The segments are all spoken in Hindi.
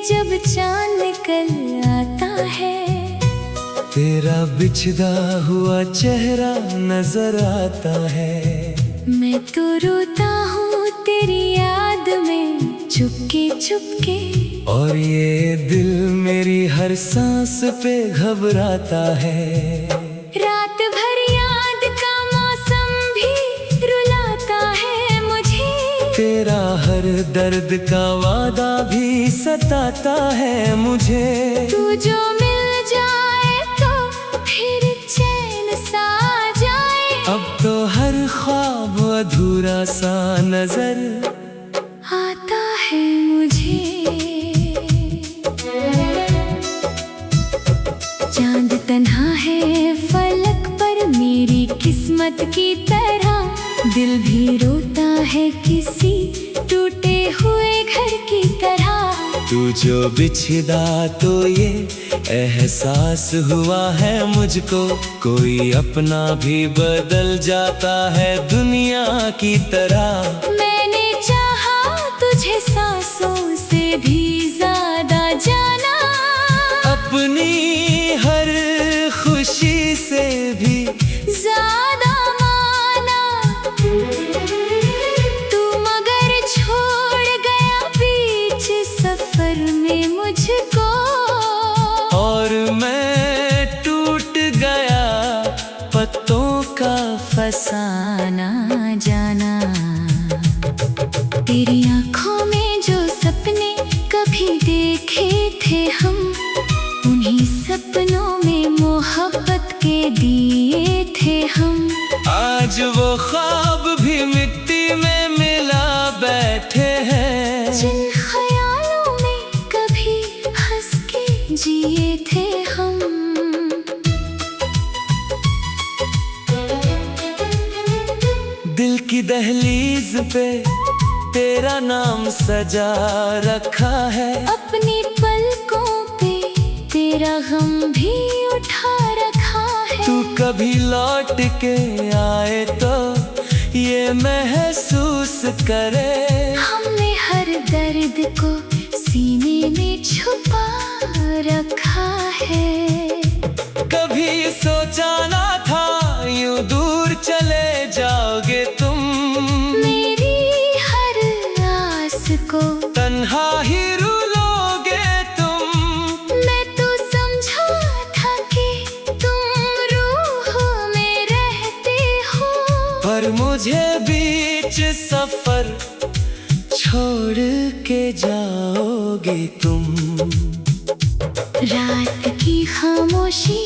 जब चांद निकल आता है, तेरा बिछड़ा हुआ चेहरा नजर आता है। मैं तो रोता हूँ तेरी याद में चुपके चुपके, और ये दिल मेरी हर सांस पे घबराता है। रात भर याद का मौसम भी रुलाता है मुझे, तेरा हर दर्द का वादा भी सताता है मुझे। तू जो मिल जाए तो फिर चैन सा आ जाए, अब तो हर ख्वाब अधूरा सा नजर आता है मुझे। चांद तन्हा है फलक पर मेरी किस्मत की तरह, दिल भी रोता है किसी टूटे हुए घर की तरह। तू जो बिछड़ा तो ये एहसास हुआ है मुझको, कोई अपना भी बदल जाता है दुनिया की तरह। मैंने चाहा तुझे सांसों से भी ज्यादा जाना, अपनी हर खुशी से भी ज्यादा माना। तू मगर छोड़ गया बीच सफर में मुझको, और मैं टूट गया पत्तों का फसाना जाना। तेरी आँखों में जो सपने कभी देखे थे हम, उन्हीं सपनों में मोहब्बत के दिए थे हम। आज वो ख्वाब भी मिट्टी में मिला बैठे हैं, जिन ख्यालों में कभी हंस के जिए थे हम। दिल की दहलीज पे तेरा नाम सजा रखा है, अपनी पलकों पे तेरा गम भी उठा रखा है। तू कभी लौट के आए तो ये महसूस करे, हमने हर दर्द को सीने में छुपा रखा है। कभी सोचा ना था यूं दूर चले जाओगे तुम, मेरी हर आस को तन्हा ही रुलोगे तुम। मैं तो समझा था कि तुम रूह में रहते हो, पर मुझे बीच सफर छोड़ के जाओगे तुम। रात की खामोशी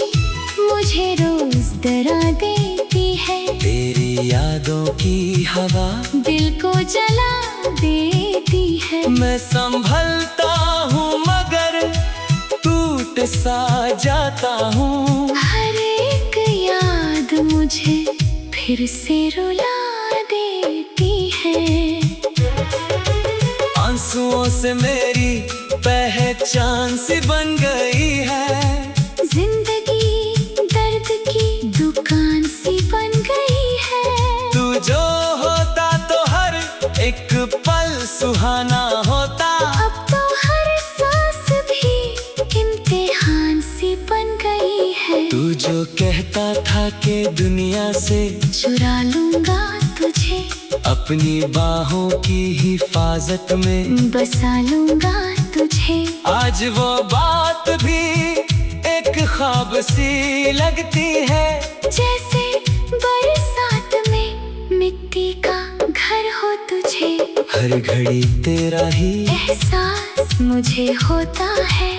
मुझे रोज डरा देती है, तेरी यादों की हवा दिल को जला देती है। मैं संभलता हूँ मगर टूट सा जाता हूँ, हर एक याद मुझे फिर से रुला देती है। आंसुओं से मेरी पहचान सी बन गई है, जिंदगी दर्द की दुकान सी बन गई है। तू जो होता तो हर एक पल सुहाना होता, अब तो हर सांस भी इम्तिहान सी बन गई है। तू जो कहता था कि दुनिया से चुरा लूंगा तुझे, अपनी बाहों की हिफाजत में बसा लूंगा तुझे। आज वो बात भी एक ख्वाब सी लगती है, जैसे बरसात में मिट्टी का घर हो तुझे। हर घड़ी तेरा ही एहसास मुझे होता है,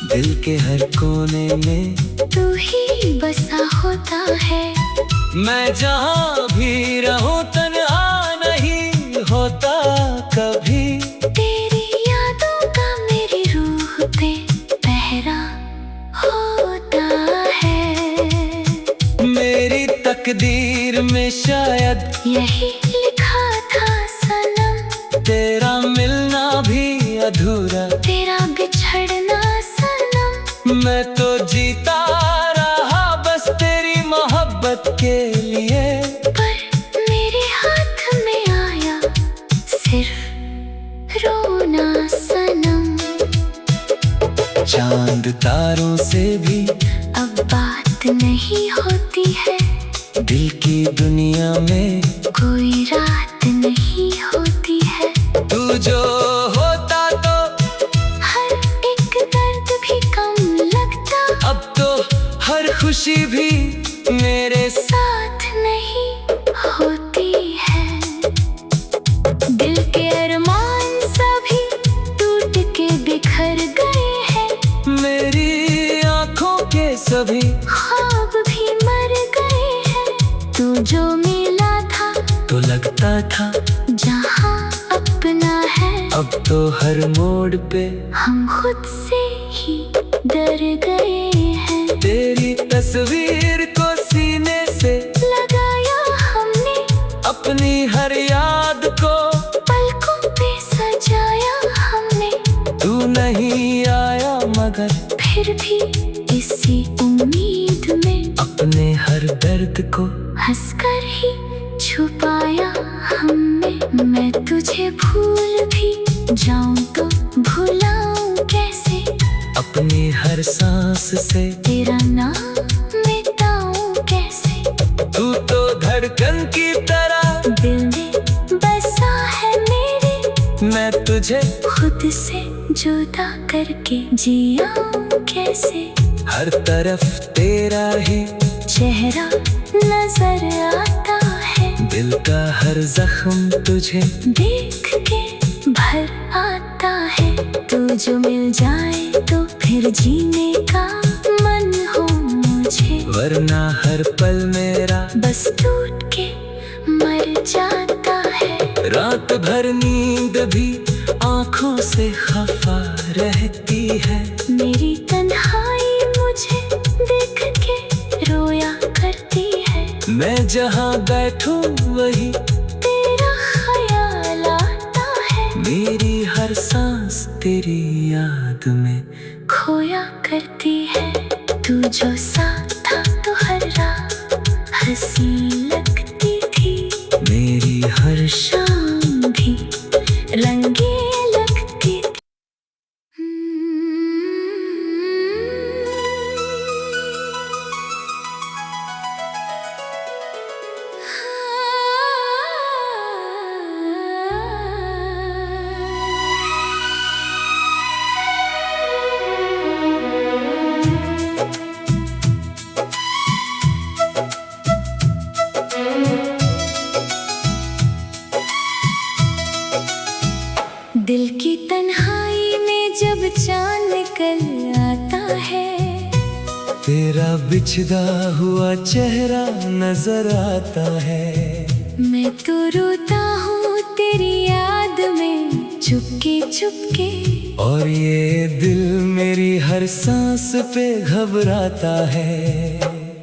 दिल के हर कोने में तू ही बसा होता है। मैं जहाँ भी रहूं तन्हा नहीं होता कभी, तेरी यादों का मेरी रूह पे पहरा होता है। मेरी तकदीर में शायद यही लिखा था सनम, तेरा मिलना भी अधूरा, तेरा बिछड़ना सनम। मैं तो जीता रहा बस तेरी मोहब्बत के लिए, पर मेरे हाथ में आया सिर्फ रोना सनम। चांद तारों से भी अब बात नहीं होती है, दिल की दुनिया में कोई रात नहीं होती है। तू जो होता तो हर एक दर्द भी कम लगता, अब तो हर खुशी भी मेरे साथ नहीं होती है। दिल के अरमान सभी टूट के बिखर गए हैं, मेरी आंखों के सभी ख्वाब भी मर गए हैं। तू जो मिला था तो लगता था जहाँ अपना है, अब तो हर मोड़ पे हम खुद से ही डर गए हैं। तेरी तस्वीर को सीने से लगाया हमने, अपनी हर याद को पलकों पे सजाया हमने। तू नहीं आया मगर फिर भी इसी उम्मीद में अपने हर दर्द को हंसकर ही छुपाया हमने। मैं तुझे भूल भी जाऊं तो भुलाऊं कैसे, अपनी हर सांस से तेरा नाम मिटाऊं कैसे। तू तो धड़कन की तरह दिल में बसा है मेरे, मैं तुझे खुद से जुदा करके जियाऊं कैसे। हर तरफ तेरा ही चेहरा नजर आता है, दिल का हर जख्म तुझे देख के भर आता है। तू जो मिल जाए तो फिर जीने का मन हो मुझे, वरना हर पल मेरा बस टूट के मर जाता है। रात भर नींद भी आंखों से खफा रहती है, मेरी तन्हाई मुझे देख के रोया करती है। मैं जहाँ बैठूं वही तेरा ख्याल आता है, मेरी हर सांस तेरी याद में खोया करती है। तू जो साथ था तो हर रात हंसी लगती थी, मेरी हर शाम भी रंगीन लगती थी। दिल की तन्हाई में जब चांद निकल आता है, तेरा बिछड़ा हुआ चेहरा नजर आता है। मैं तो रोता हूँ तेरी याद में चुपके चुपके, और ये दिल मेरी हर सांस पे घबराता है।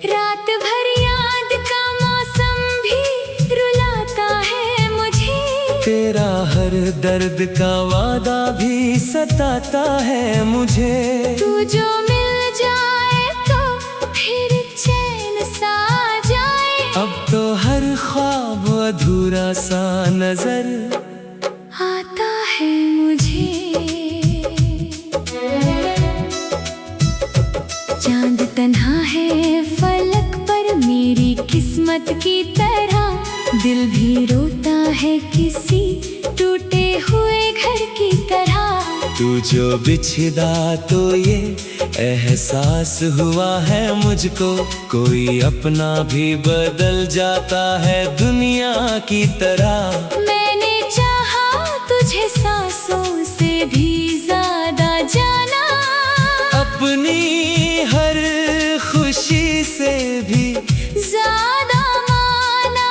रात भर याद का मौसम भी रुलाता है मुझे, तेरा हर दर्द का वादा भी सताता है मुझे। तू जो मिल जाए तो फिर चैन सा आ जाए, अब तो हर ख्वाब अधूरा सा नजर आता है मुझे। चांद तन्हा है फलक पर मेरी किस्मत की तरह, दिल भी रोता है किसी टूटे हुए घर की तरह। तू जो बिछड़ा तो ये एहसास हुआ है मुझको, कोई अपना भी बदल जाता है दुनिया की तरह। मैंने चाहा तुझे सांसों से भी ज्यादा जाना, अपनी हर खुशी से भी ज्यादा माना।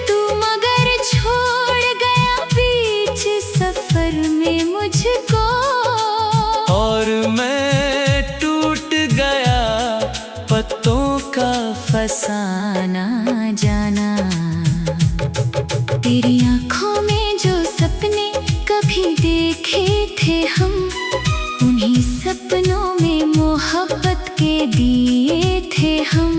तू मगर छोड़ गया बीच सफर में मुझको, और मैं टूट गया पत्तों का फसाना जाना। तेरी आंखों में जो सपने कभी देखे थे हम, उन्हीं सपनों में मोहब्बत के दिए थे हम।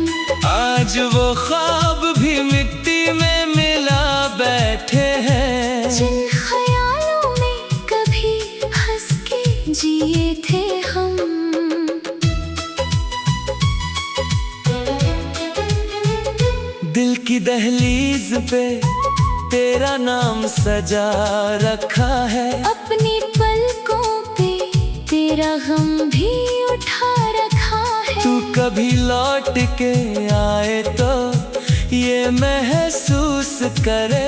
आज वो ख्वाब भी मिट्टी में मिला बैठे हैं, जिन ख्यालों में कभी हंस के जिए थे हम। दिल की दहलीज पे तेरा नाम सजा रखा है, अपनी पलकों पे तेरा गम भी उठा रखा है। तू कभी लौट के आए तो ये महसूस करे,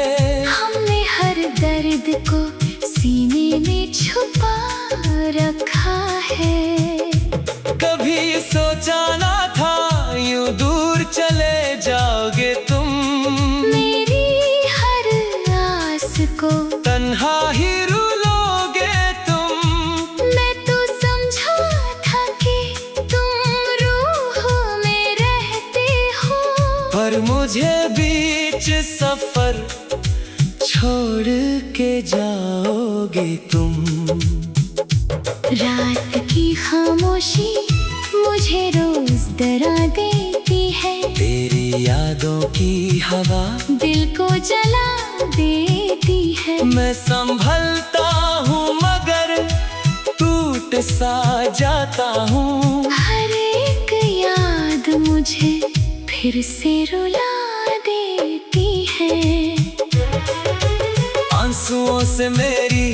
हमने हर दर्द को सीने में छुपा रखा है। कभी सोचा ना था यूं दूर चले जाओगे तुम, मेरी हर आस को तन्हा ही रुलोगे तुम। मैं तो समझा था कि तुम रूह में रहते हो, पर मुझे बीच सफर छोड़ के जाओगे तुम। रात की खामोशी मुझे रोज डरा देती है, तेरी यादों की हवा दिल को जला देती है। मैं संभलता हूँ मगर टूट सा जाता हूँ, हर एक याद मुझे फिर से रुला देती है। आंसुओं से मेरी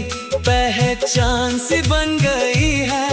पहचान सी बन गई है,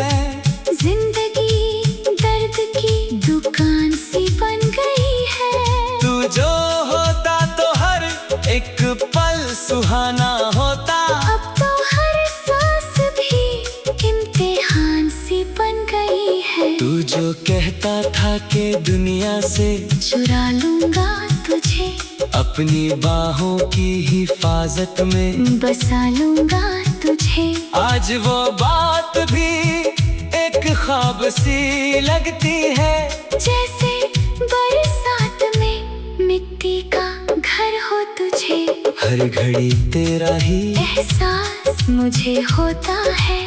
जिंदगी दर्द की दुकान सी बन गई है। तू जो होता तो हर एक पल सुहाना होता, अब तो हर सांस भी इम्तिहान सी बन गई है। तू जो कहता था कि दुनिया से चुरा लूंगा तुझे, अपनी बाहों की हिफाजत में बसा लूंगा तुझे। आज वो बात भी एक ख्वाब सी लगती है, जैसे बरसात में मिट्टी का घर हो तुझे। हर घड़ी तेरा ही एहसास मुझे होता है,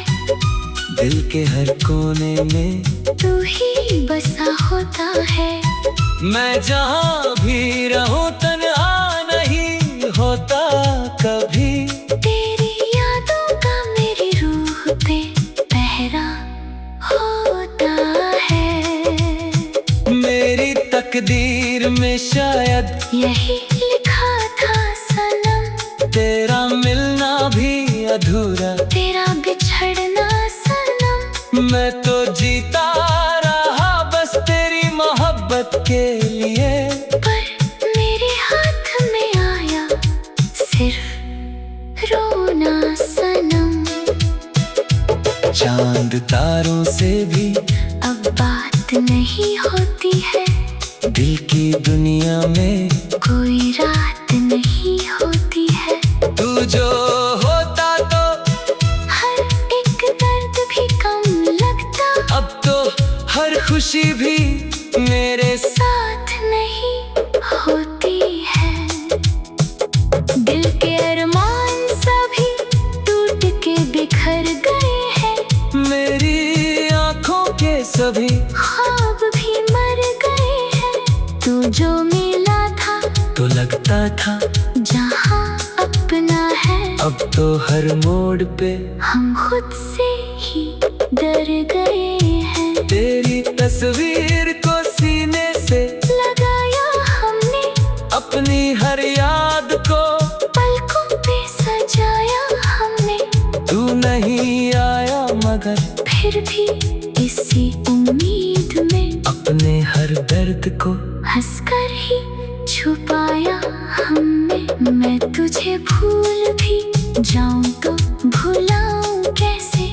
दिल के हर कोने में तू ही बसा होता है। मैं जहाँ भी रहूं तन्हा नहीं होता कभी, तेरी यादों का मेरी रूह पे पहरा होता है। मेरी तकदीर में शायद यही लिखा था सनम, तेरा मिलना भी अधूरा, तेरा बिछड़ना सनम। मैं तो जीता रहा बस तेरी मोहब्बत के लिए, पर मेरे हाथ में आया सिर्फ रोना सनम। चांद तारों से भी अब बात नहीं होती है, दिल की दुनिया में कोई रात नहीं होती है। तू जो होता तो हर एक दर्द भी कम लगता, अब तो हर खुशी भी मेरे साथ नहीं होती है। दिल के अरमान सभी टूट के बिखर गए हैं, मेरी आंखों के सभी ख्वाब भी मर गए हैं। तू जो मिला था तो लगता था जहाँ अपना है, अब तो हर मोड़ पे हम खुद से ही डर गए हैं। तेरी तस्वीर को सीने से लगाया हमने, अपनी हर याद को पलकों पे सजाया हमने। तू नहीं आया मगर फिर भी इसी उम्मीद में अपने हर दर्द को हंसकर ही छुपाया हमने। मैं तुझे भूल भी जाऊं तो भुलाऊं कैसे,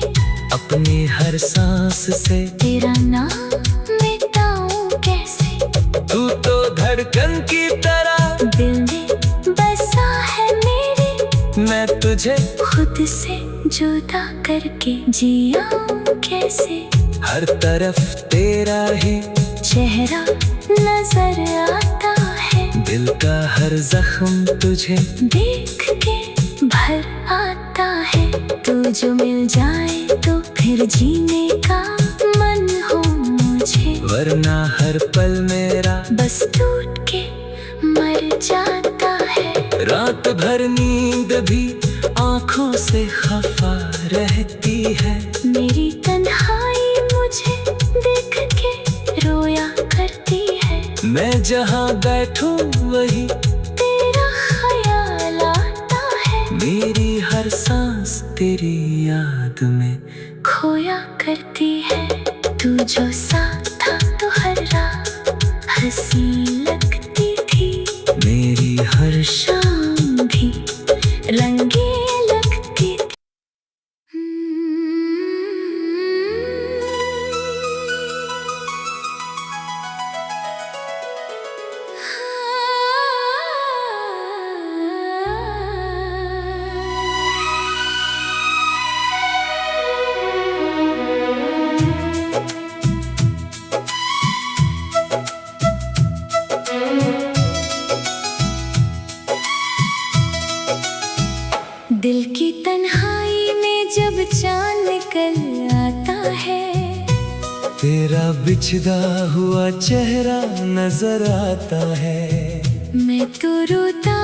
अपनी हर सांस से तेरा नाम मिटाऊं कैसे। तू तो धड़कन की तरह दिल में बसा है मेरे, मैं तुझे खुद से जुदा करके जियाऊं कैसे। हर तरफ तेरा ही चेहरा नजर आता है, दिल का हर जख्म तुझे देख के भर आता है। तू जो मिल जाए तो फिर जीने का मन हो मुझे, वरना हर पल मेरा बस टूट के मर जाता है। रात भर नींद भी आंखों से खफा रहती है। मेरी तन्हाई मुझे देख के रोया करती है। मैं जहाँ बैठूं वही तेरा ख्याल आता है। मेरी हर सांस तेरी याद में खोया करती है। तू जो साथ था तो हर रात हंसी लगती थी। मेरी हर शाम भी रंगीन लगती थी। दिल की तन्हाई में जब चांद निकल आता है। तेरा बिछड़ा हुआ चेहरा नजर आता है। मैं तो रोता